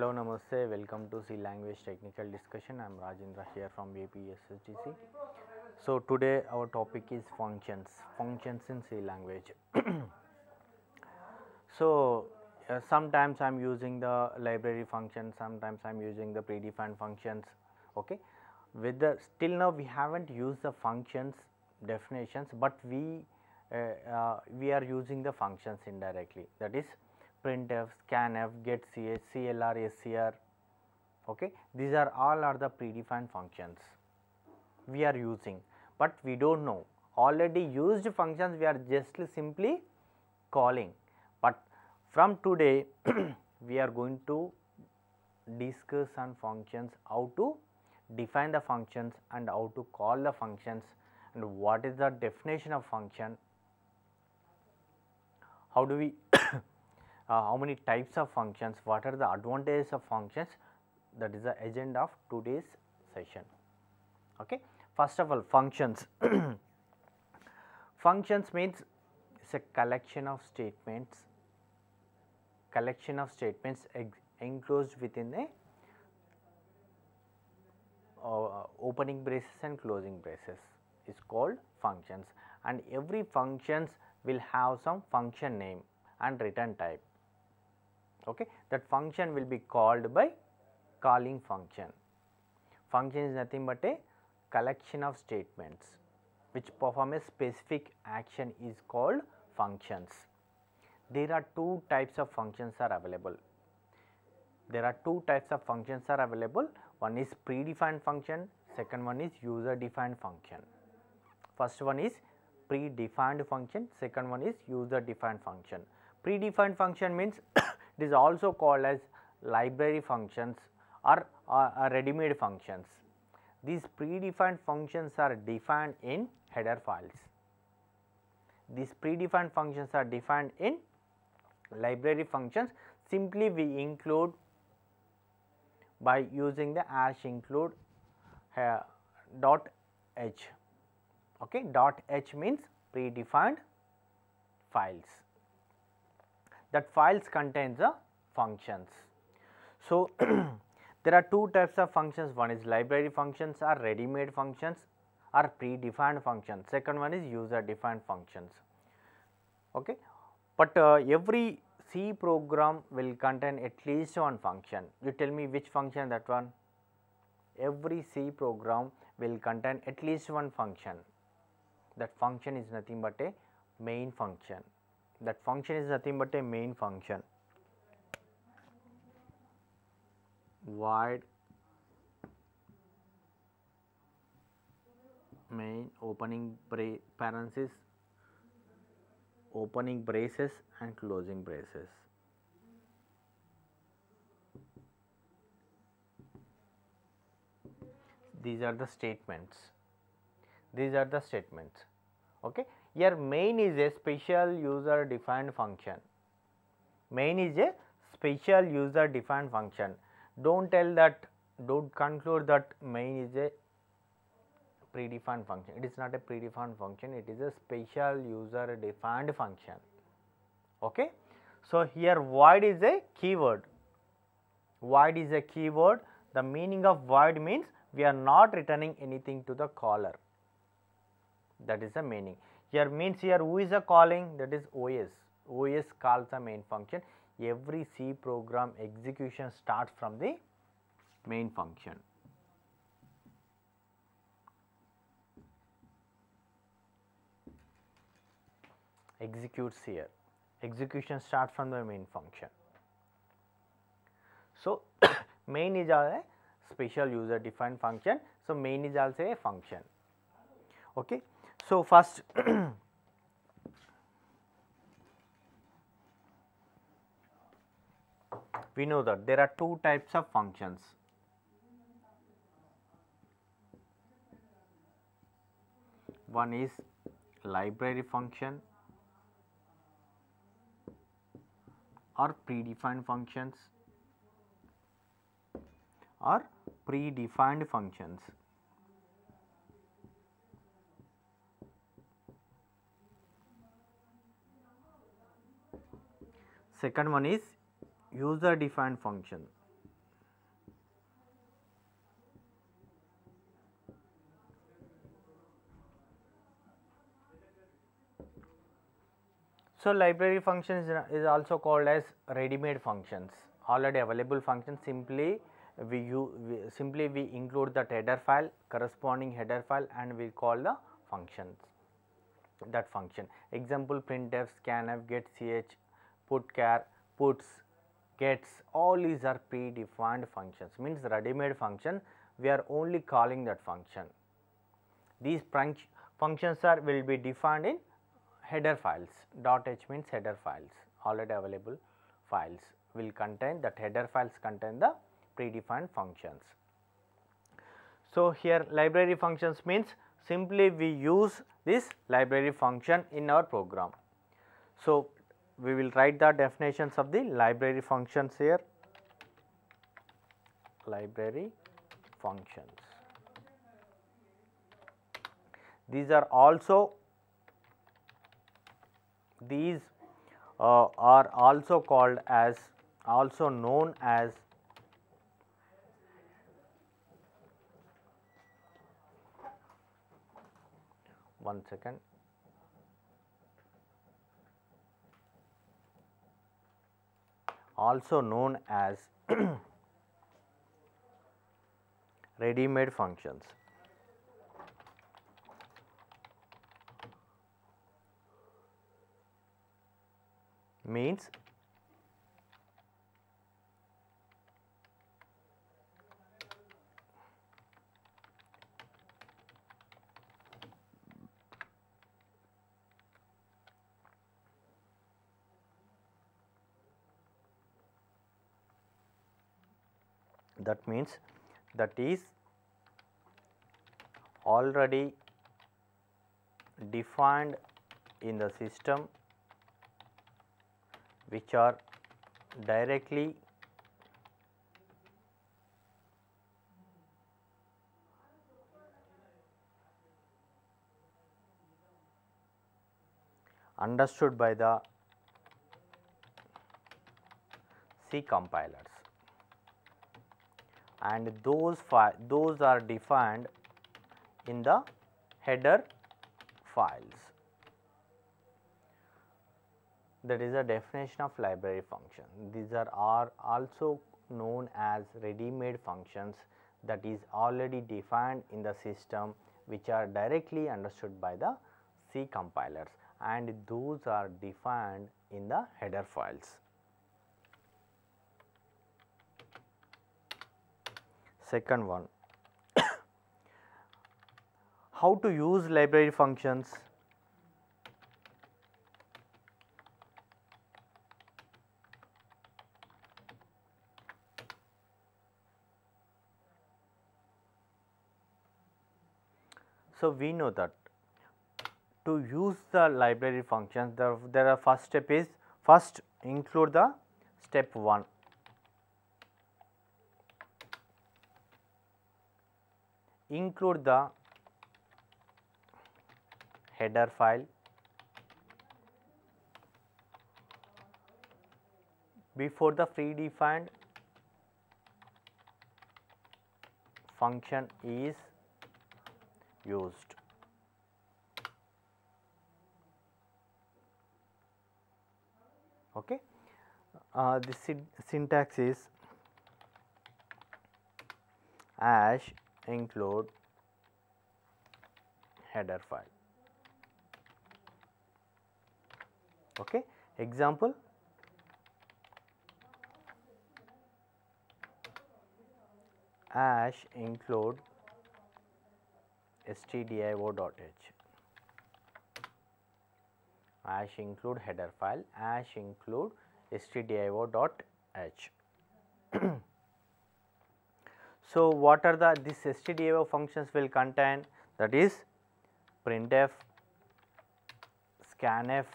Hello, Namaste, welcome to C Language Technical Discussion. I am Rajendra here from APSSDC. So, today our topic is functions in C language. So, sometimes I am using the library function, sometimes I am using the predefined functions. Okay. With the till now we haven't used the functions definitions, but we are using the functions indirectly, that is printf, scanf, getch, clr, scr. Okay. These are all the predefined functions we are using, but we do not know already used functions we are just simply calling. But from today we are going to discuss on functions, how to define the functions and how to call the functions, and what is the definition of function, how do we how many types of functions, what are the advantages of functions. That is the agenda of today's session. Okay. First of all, functions. Functions means it is a collection of statements enclosed within a opening braces and closing braces is called functions, and every functions will have some function name and return type. Okay. That function will be called by calling function. Function is nothing but a collection of statements which perform a specific action is called functions. There are two types of functions are available. One is predefined function, second one is user defined function. First one is predefined function, second one is user defined function. Predefined function means it is also called as library functions or ready-made functions. These predefined functions are defined in header files. These predefined functions are defined in library functions. Simply we include by using the #include dot h. Okay. Dot h means predefined files. That files contains the functions. So, there are two types of functions, one is library functions or ready-made functions or predefined functions, second one is user defined functions. Okay. But every C program will contain at least one function. You tell me which function that one? Every C program will contain at least one function. That function is nothing but a main function. That function is nothing but a main function. Void main opening parenthesis, opening braces and closing braces. These are the statements. Okay. Here main is a special user defined function. Don't tell that, don't conclude that main is a predefined function. It is not a predefined function, it is a special user defined function. Okay. So, here void is a keyword. The meaning of void means we are not returning anything to the caller. That is the meaning. Here means here who is a calling, that is OS. OS calls the main function. Every C program execution starts from the main function. Executes here. Execution starts from the main function. So, main is a special user defined function. So, main is also a function. Okay. So, first we know that there are two types of functions. One is library function or predefined functions or predefined functions. Second one is user defined function. So, library functions is also called as ready-made functions, already available functions. Simply we include that header file, corresponding header file, and we call the functions, that function. Example: printf, scanf, getch, putchar, puts, gets, all these are predefined functions, means ready-made function. We are only calling that function. These functions will be defined in header files. .h means header files, already available files will contain, that header files contain the predefined functions. So, here library functions means simply we use this library function in our program. So, we will write the definitions of the library functions here. Library functions, these are also are also called as, also known as one second. Also known as ready-made functions. Means that means that is already defined in the system, which are directly understood by the C compilers, and those are defined in the header files. That is a definition of library function. These are also known as ready-made functions, that is already defined in the system, which are directly understood by the C compilers, and those are defined in the header files. Second one, how to use library functions? So, we know that to use the library functions, there are first step is, first include the step 1. Include the header file before the predefined function is used. Okay. The syntax is #include header file. Okay. Example: #include stdio.h, #include header file, #include stdio.h. So, what are this stdio functions will contain? That is printf, scanf,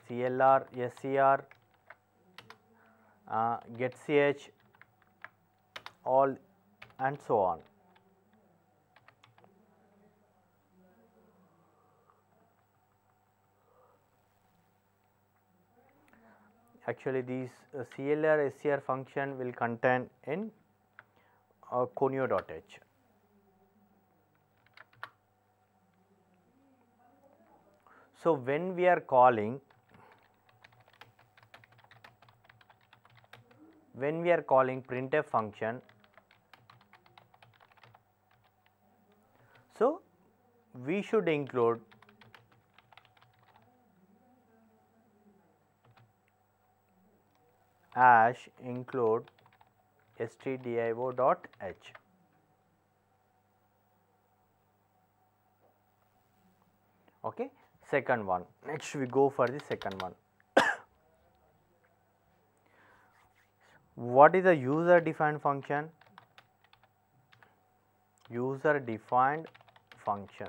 clr, ser, getch, all and so on. Actually, these clr, ser function will contain in conio.h. So, when we are calling printf function, so we should include hash include stdio.h. Okay. Second one, next we go for the second one. What is a user defined function? User defined function.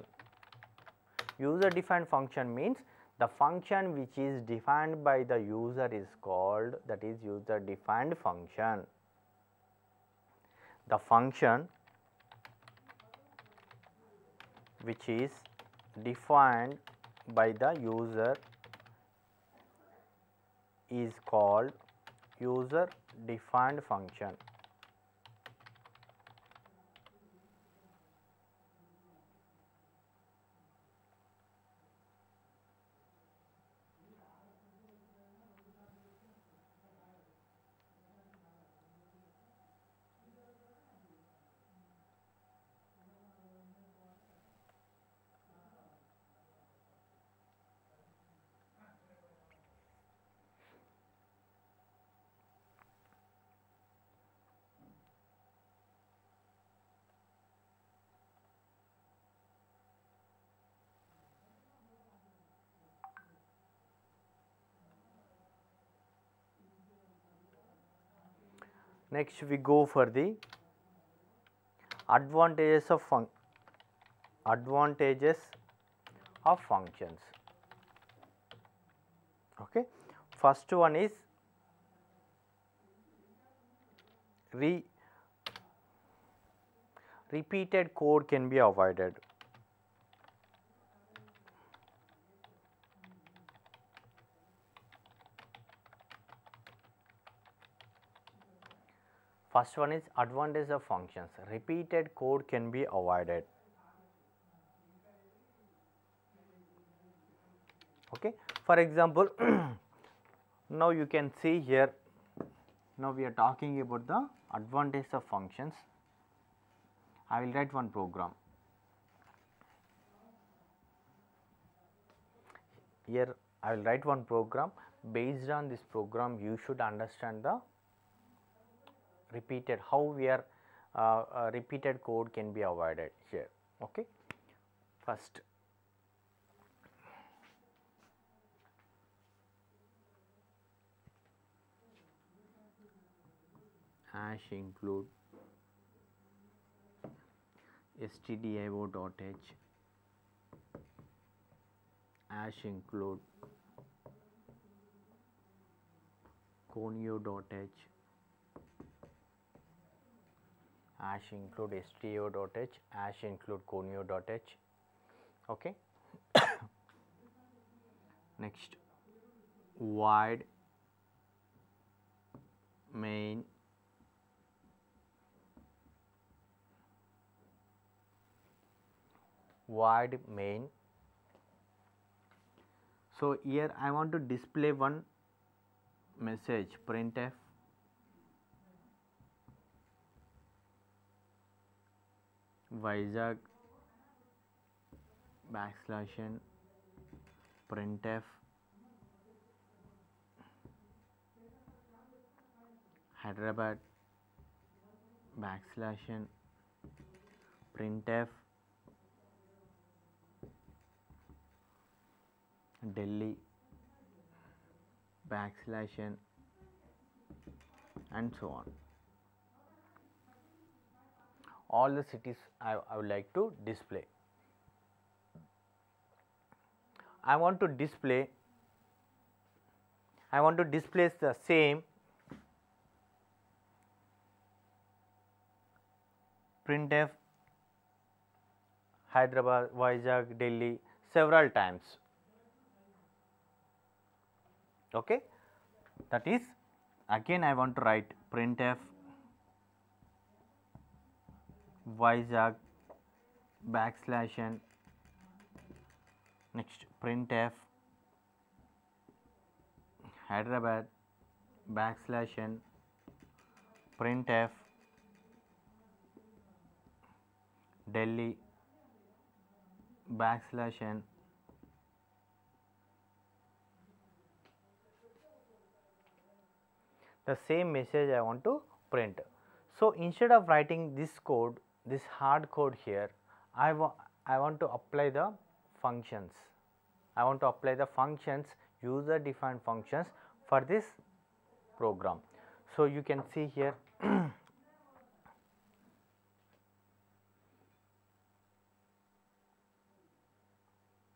User defined function means the function which is defined by the user is called, that is user defined function. The function which is defined by the user is called user defined function. Next we go for the advantages of functions. Okay. First one is repeated code can be avoided. First one is advantage of functions, repeated code can be avoided. Okay. For example, now you can see here, now we are talking about the advantage of functions. I will write one program. Here I will write one program. Based on this program, you should understand the repeated, how we are repeated code can be avoided here. Okay. First, hash include stdio.h, hash include conio.h, hash include stdio.h, hash include conio.h. Okay. Next, void main So, here I want to display one message, printf Vizag \n printf Hyderabad \n printf Delhi \n and so on. All the cities I would like to display. I want to display the same printf Hyderabad, Vizag, Delhi several times. Okay. That is, again I want to write printf Vizag \n Next printf Hyderabad \n printf Delhi \n the same message I want to print. So, instead of writing this code, this hard code here, I want to apply the functions. I want to apply the functions, user defined functions for this program. So, you can see here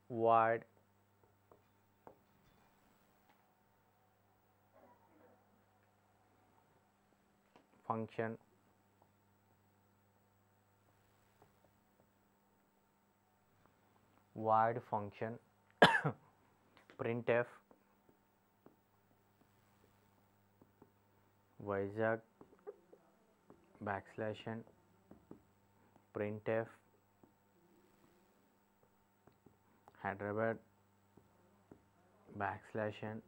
void function void function printf Vizag \n printf Hyderabad \n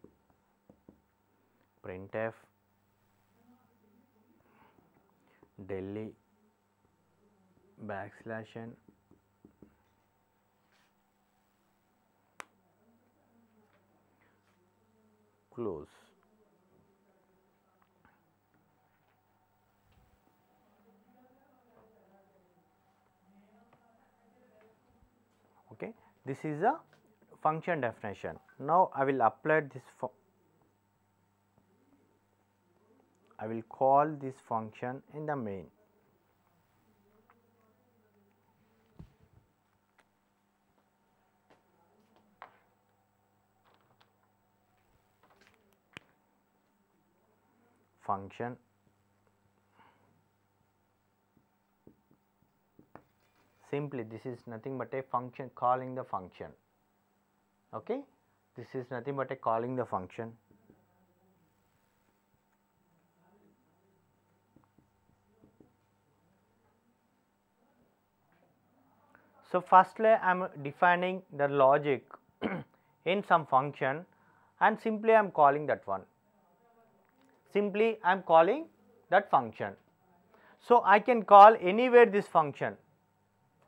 printf Delhi \n close. Okay, this is a function definition. Now I will apply this. I will call this function in the main. Function simply this is nothing but a function calling the function. Okay, this is nothing but a calling the function. So, firstly I am defining the logic in some function and simply I am calling that one. Simply I am calling that function. So, I can call anywhere this function.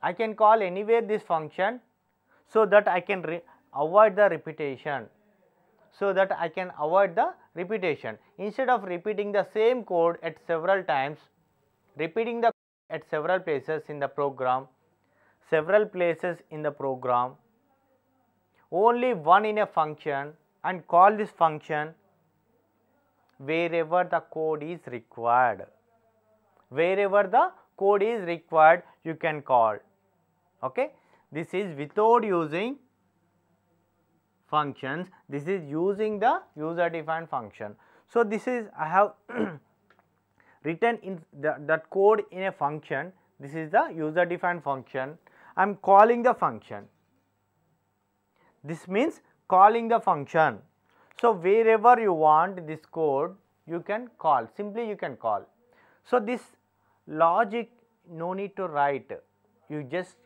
I can call anywhere this function so that I can avoid the repetition. So that I can avoid the repetition. Instead of repeating the same code at several times, repeating the at several places in the program, only one in a function and call this function wherever the code is required. Wherever the code is required, you can call. Okay, this is without using functions. This is using the user defined function. So, this is I have written in that code in a function. This is the user defined function. I am calling the function. This means calling the function. So, wherever you want this code, you can call, simply you can call. So, this logic no need to write, you just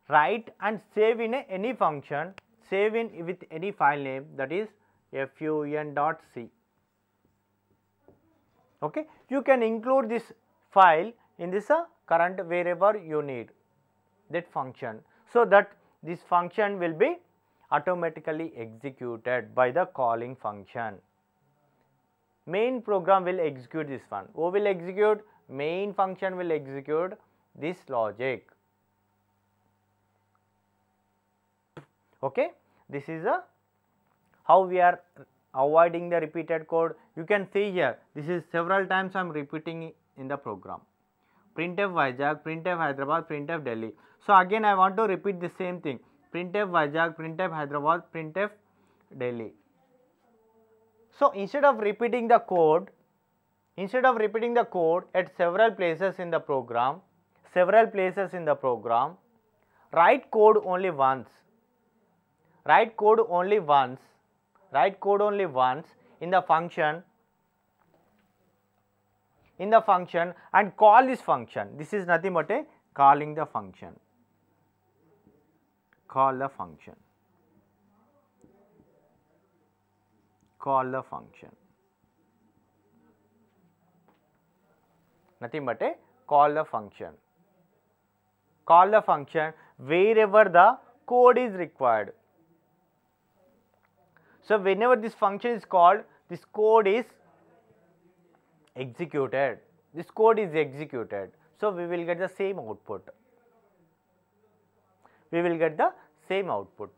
write and save in any function, save in with any file name, that is fun.c. Okay. You can include this file in this current wherever you need that function. So, that this function will be automatically executed by the calling function. Main program will execute this one. Who will execute? Main function will execute this logic. Okay. This is how we are avoiding the repeated code. You can see here, this is several times I am repeating in the program. Printf Vizag, printf Hyderabad, printf Delhi. So, again I want to repeat the same thing. Printf Vizag, printf Hyderabad, printf Delhi. So, instead of repeating the code at several places in the program, write code only once. Write code only once in the function and call this function. This is nothing but a calling the function. Call the function. call the function. Nothing but a call the function. Call the function wherever the code is required. So, whenever this function is called, this code is executed. This code is executed. So, we will get the same output. We will get the same output.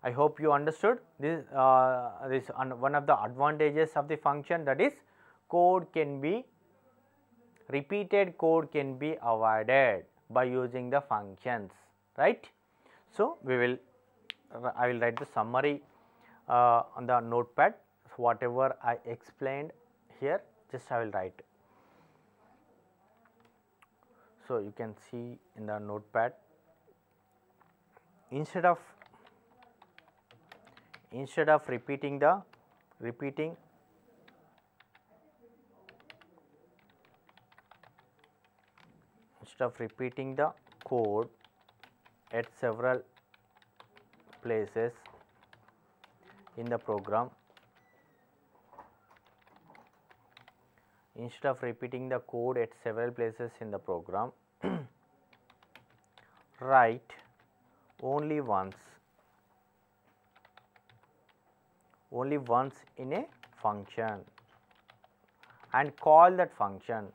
I hope you understood this. This one of the advantages of the function, that is repeated code can be avoided by using the functions, right. So, I will write the summary on the notepad. Whatever I explained here, just I will write. So, you can see in the notepad, instead of repeating the code at several places in the program, write only once in a function and call that function,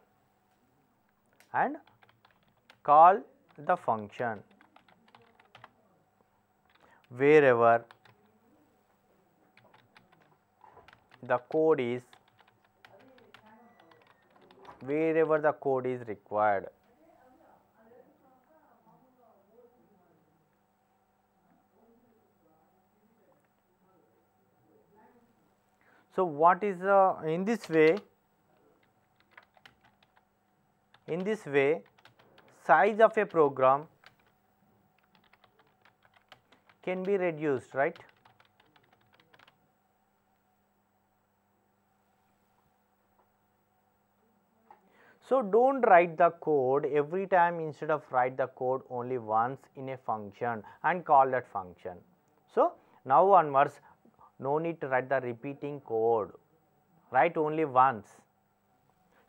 wherever the code is required. So, what is in this way size of a program can be reduced, right. So, do not write the code every time. Instead of write the code only once in a function and call that function. So, now onwards no need to write the repeating code, write only once.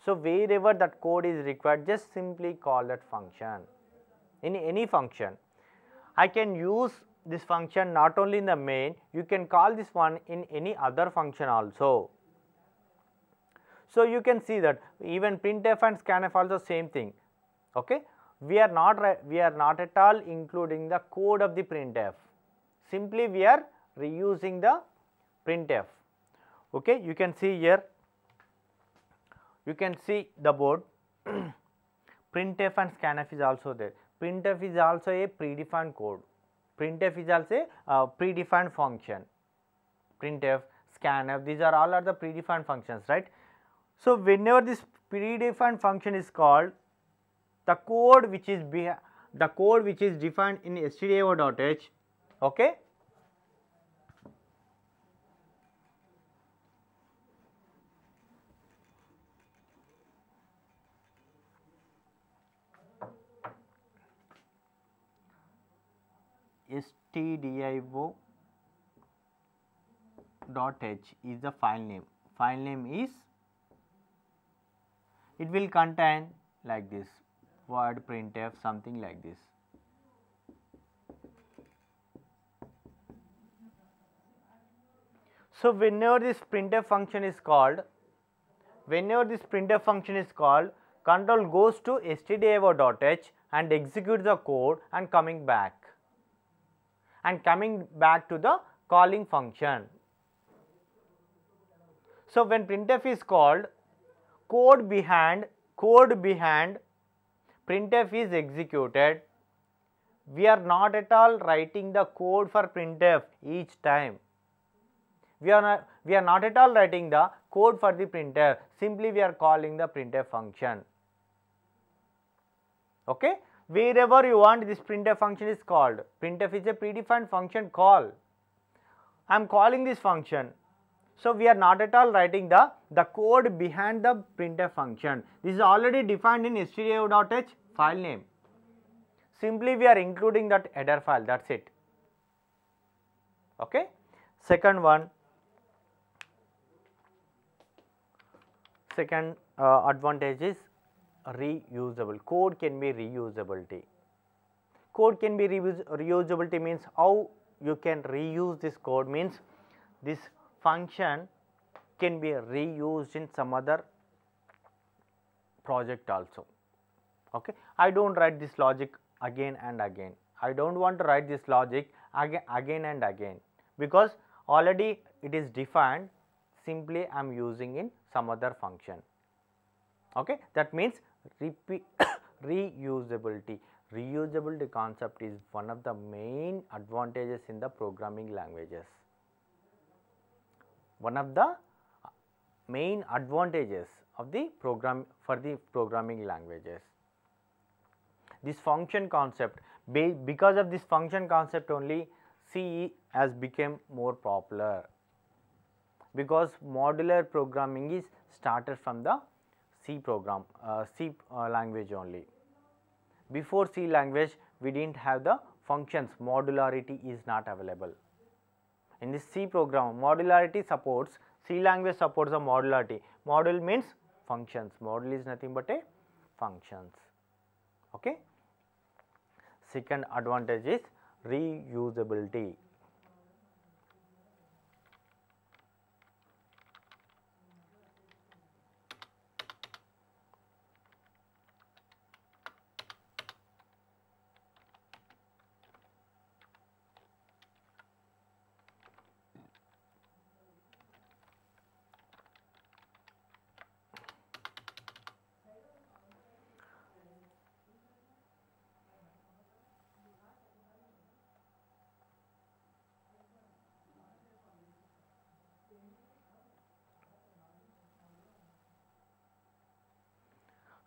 So, wherever that code is required, just simply call that function in any function. I can use this function not only in the main, you can call this one in any other function also. So, you can see that even printf and scanf also same thing. Okay. We are not at all including the code of the printf, simply we are reusing the printf. Okay. You can see here, you can see the board printf and scanf is also there. Printf is also a predefined code, printf is also a predefined function, printf, scanf, these are all the predefined functions, right. So, whenever this predefined function is called, the code which is defined in stdio.h, okay, stdio.h is the file name. File name is, it will contain like this, word printf, something like this. So, whenever this printf function is called, control goes to stdio.h and executes the code and coming back to the calling function. So, when printf is called, code behind printf is executed. We are not at all writing the code for printf each time. We are not at all writing the code for the printf, simply we are calling the printf function. Okay. Wherever you want this printf function is called, printf is a predefined function call. I am calling this function. So, we are not at all writing the code behind the printf function. This is already defined in stdio.h file name. Simply we are including that header file, that is it. Okay. Second one, second advantage is reusable. Code can be reusability. Code can be reusability means how you can reuse this code means this function can be reused in some other project also. Okay. I do not write this logic again and again. I do not want to write this logic again and again, because already it is defined, simply I am using in some other function. Okay. That means reusability. Reusability concept is one of the main advantages in the programming languages. One of the main advantages of the programming languages. This function concept, because of this function concept only C has become more popular, because modular programming is started from the C language only. Before C language we did not have the functions, modularity is not available. In this C program modularity supports, C language supports the modularity. Module means functions, module is nothing but a functions. Okay. Second advantage is reusability.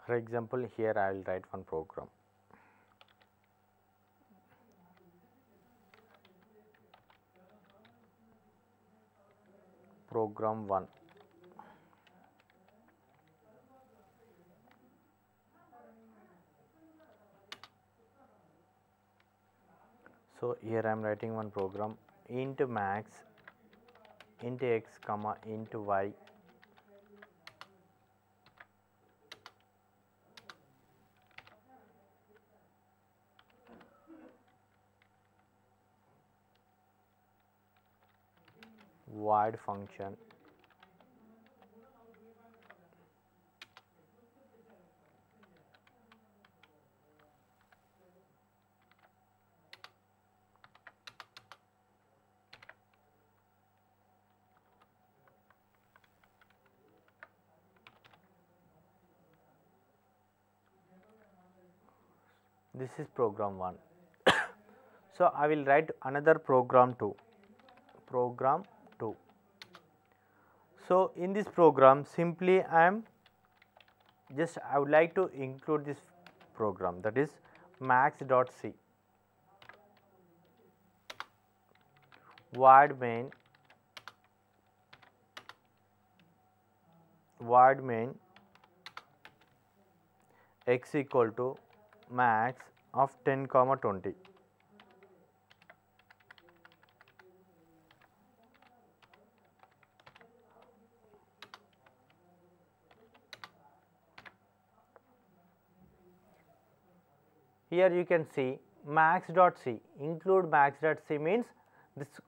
For example, here I will write one program. Program 1. So, here I am writing one program int max, int x, comma int y. Void function, this is program 1. So, I will write another program 2, program 2. So, in this program simply I would like to include this program, that is max.c, void main x equal to max of 10, 20. Here you can see max.c, include max.c means this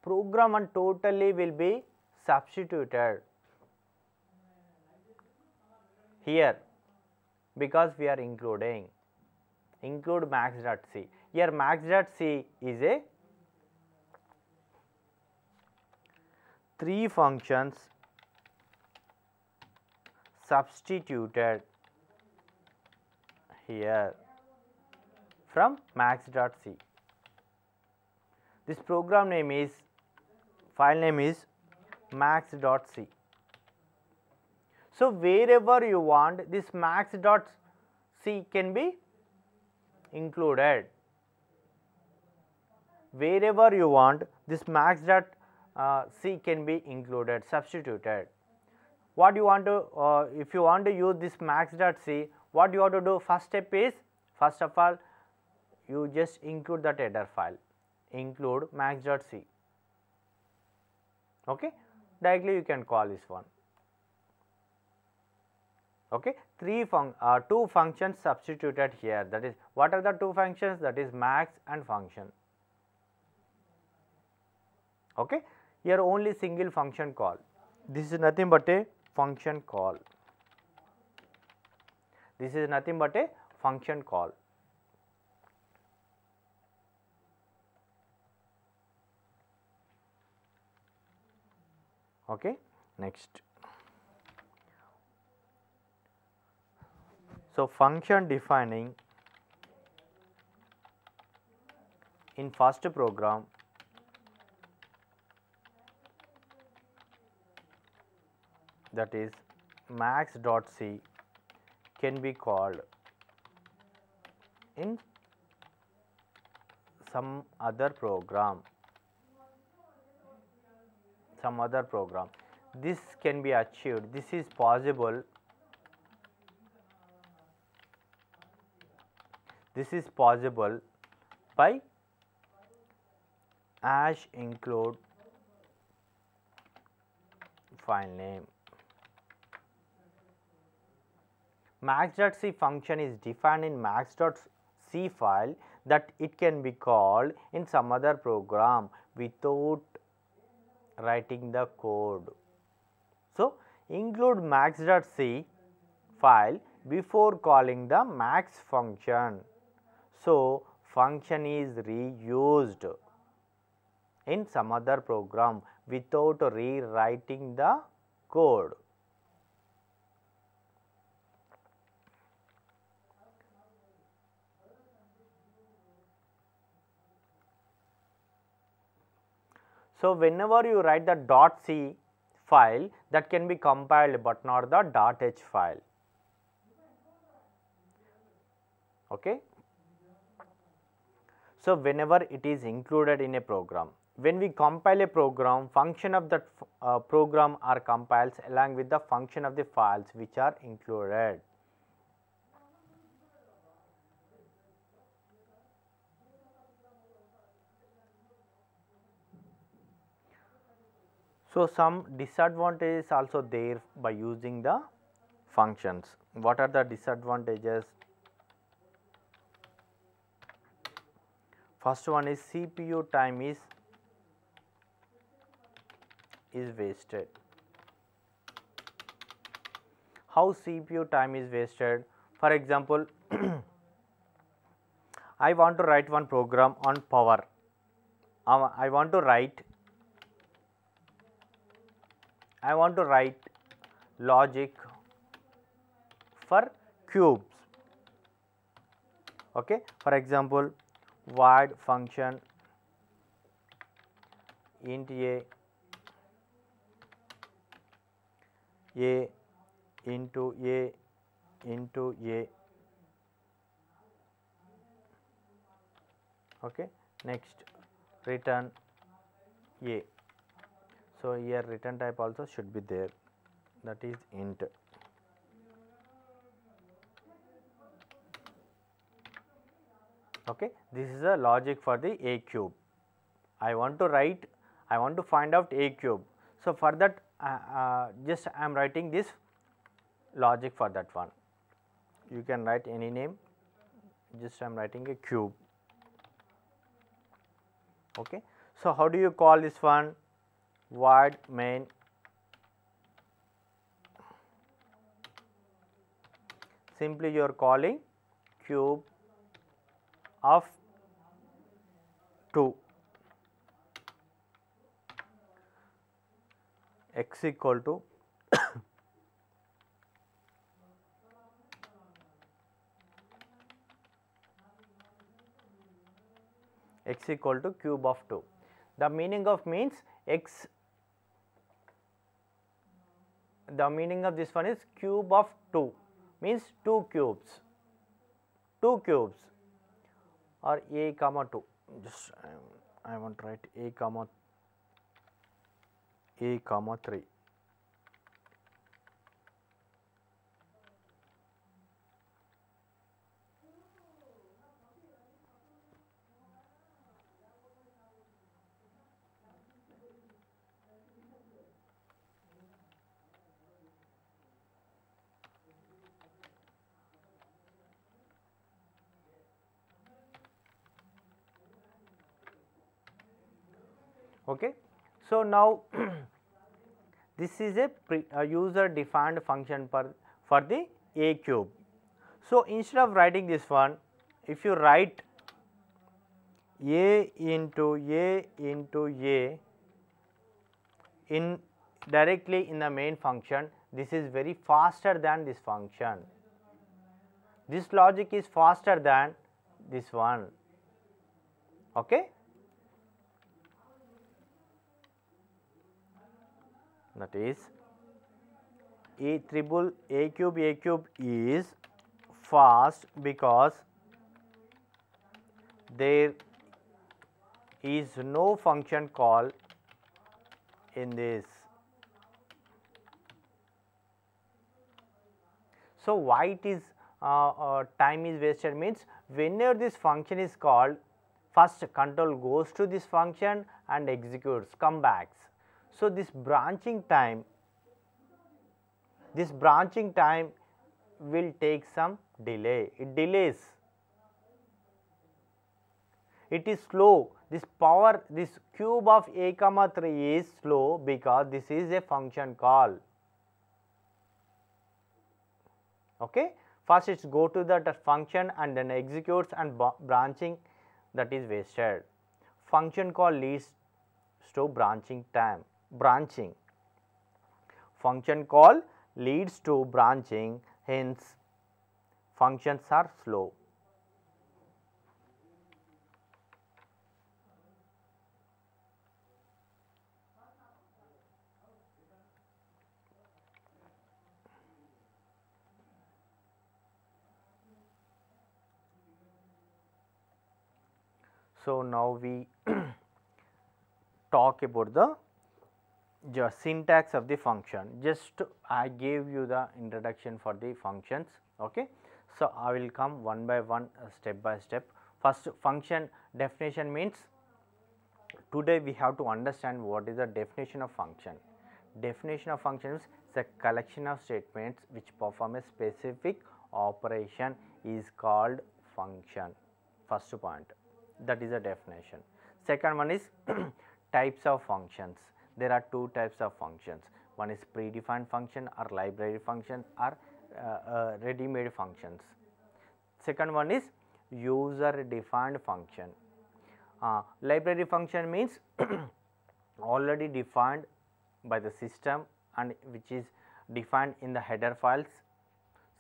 program one totally will be substituted here, because we are include max.c. Here max.c is a 3 functions substituted here from max.c. This program name is, file name is max.c. So, wherever you want this max.c can be included, wherever you want this max.c can be included, substituted. What you want to, if you want to use this max.c, what you have to do, first step is, first of all you just include that header file, include max.c. Okay, directly you can call this one. Okay, two functions substituted here, that is, what are the two functions? That is max and function. Okay, here only single function call. This is nothing but a function call. This is nothing but a function call. Okay, next. So, function defining in first program that is max.c can be called in some other program. This can be achieved, this is possible. This is possible by #include file name. Max.c function is defined in max.c file that it can be called in some other program without writing the code. So, include max.c file before calling the max function. So, function is reused in some other program without rewriting the code. So, whenever you write the .c file, that can be compiled, but not the .h file. Okay. So, whenever it is included in a program, when we compile a program, function of that program are compiled along with the function of the files which are included. So, some disadvantages also there by using the functions. What are the disadvantages? First one is CPU time is wasted. How CPU time is wasted? For example, I want to write one program on power. I want to write logic for cubes. Okay. For example, void function int a into a into a. Okay. Next, return a. So, here return type also should be there, that is int. Okay. This is a logic for the a cube. I want to find out a cube. So, for that just I am writing this logic for that one. You can write any name, just I am writing a cube. Okay. So, how do you call this one? Void main simply you are calling cube of 2 x equal to x equal to cube of 2. The meaning of means x, the meaning of this one is cube of 2 means 2 cubes, or a comma 2. Just I want to write a comma 3. Okay. So, now this is a user defined function for the a cube. So, instead of writing this one, if you write a into a in directly in the main function, this is very faster than this function. This logic is faster than this one. Okay. That is a cube is fast because there is no function call in this. So, why it is time is wasted means whenever this function is called, first control goes to this function and executes, come back. So, this branching time will take some delay, it delays, it is slow. This power, this cube of a comma 3 is slow because this is a function call. Okay. First it go to that function and then executes, and branching, that is wasted. Function call leads to branching time. Function call leads to branching, hence functions are slow. So, now we talk about the syntax of the function. Just I gave you the introduction for the functions. Okay. So, I will come one by one, step by step. First, function definition means today we have to understand what is the definition of function. Definition of function is a collection of statements which perform a specific operation is called function. First point, that is a definition. Second one is types of functions. There are two types of functions. One is predefined function or library function or ready-made functions. Second one is user defined function. Library function means already defined by the system and which is defined in the header files.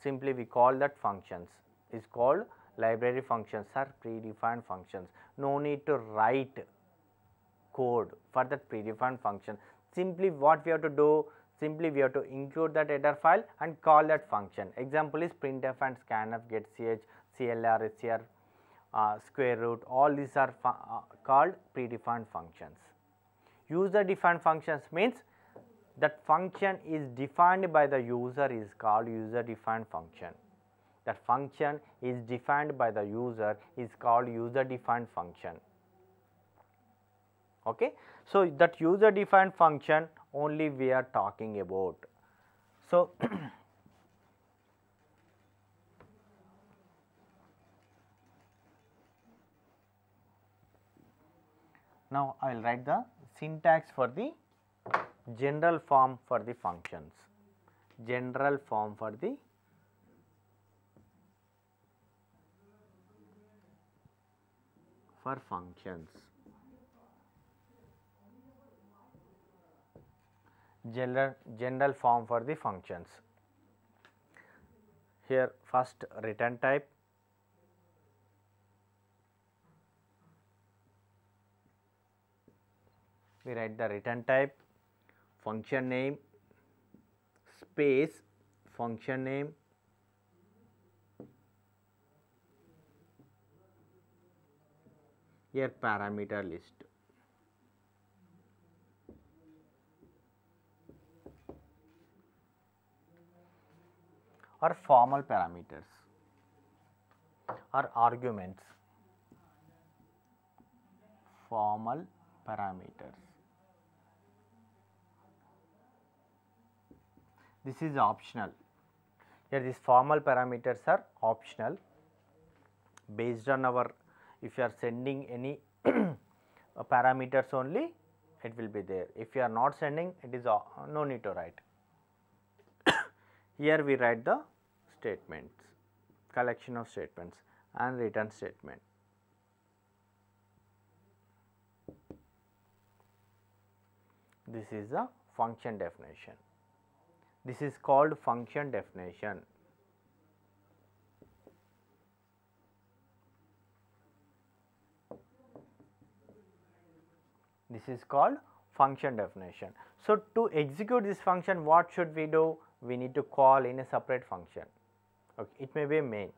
Simply we call that functions, is called library functions or predefined functions. No need to write code for that predefined function. Simply what we have to do, simply we have to include that header file and call that function. Example is printf and scanf, getch, clr, str, square root, all these are called predefined functions. User defined functions means that function is defined by the user is called user defined function. That function is defined by the user is called user defined function. Okay. So, that user defined function only we are talking about. So, now I will write the syntax for the general form for the functions. General form for the functions. General form for the functions. Here first return type, we write the return type, function name, space, function name, here parameter list. Or formal parameters or arguments, formal parameters. This is optional. Here these formal parameters are optional based on our, if you are sending any parameters only, it will be there. If you are not sending, it is no need to write. Here we write the statements, collection of statements and return statement. This is the function definition. This is called function definition. This is called function definition. So, to execute this function, what should we do? We need to call in a separate function. Okay, it may be a main.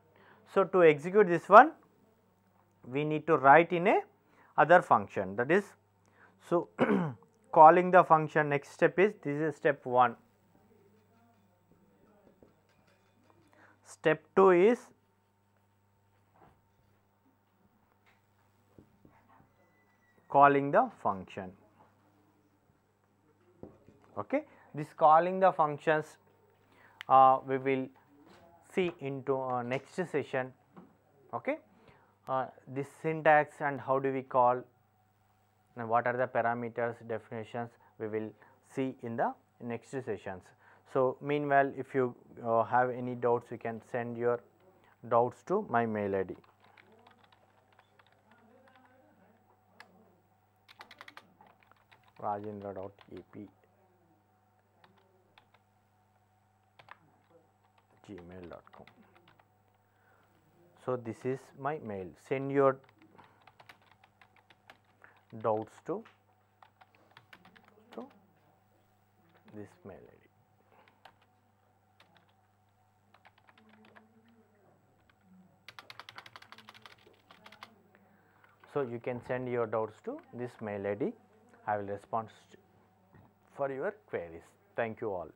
So, to execute this one, we need to write in a other function, that is, so calling the function, next step is, this is step 1. Step 2 is calling the function. Okay. This calling the functions we will see into next session. Okay. This syntax and how do we call and what are the parameters, definitions, we will see in the next sessions. So, meanwhile, if you have any doubts, you can send your doubts to my mail ID. Rajendra.ap@gmail.com. So, this is my mail. Send your doubts to this mail ID. So, you can send your doubts to this mail ID. I will respond for your queries. Thank you all.